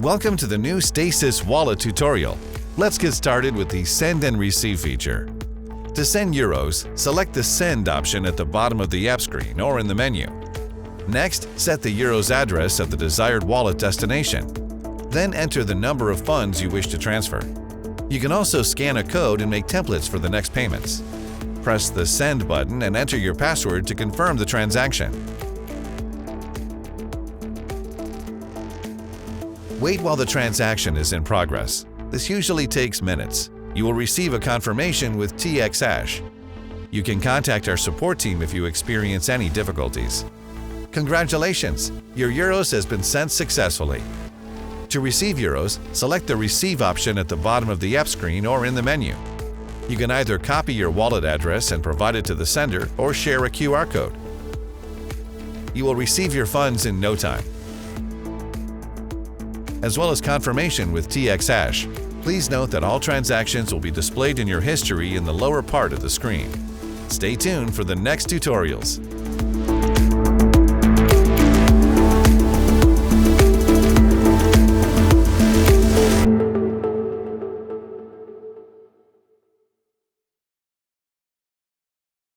Welcome to the new STASIS wallet tutorial. Let's get started with the Send and Receive feature. To send euros, select the Send option at the bottom of the app screen or in the menu. Next, set the euros address of the desired wallet destination. Then enter the number of funds you wish to transfer. You can also scan a code and make templates for the next payments. Press the Send button and enter your password to confirm the transaction. Wait while the transaction is in progress. This usually takes minutes. You will receive a confirmation with TX hash. You can contact our support team if you experience any difficulties. Congratulations! Your euros has been sent successfully. To receive euros, select the Receive option at the bottom of the app screen or in the menu. You can either copy your wallet address and provide it to the sender or share a QR code. You will receive your funds in no time, as well as confirmation with TX hash. Please note that all transactions will be displayed in your history in the lower part of the screen. Stay tuned for the next tutorials.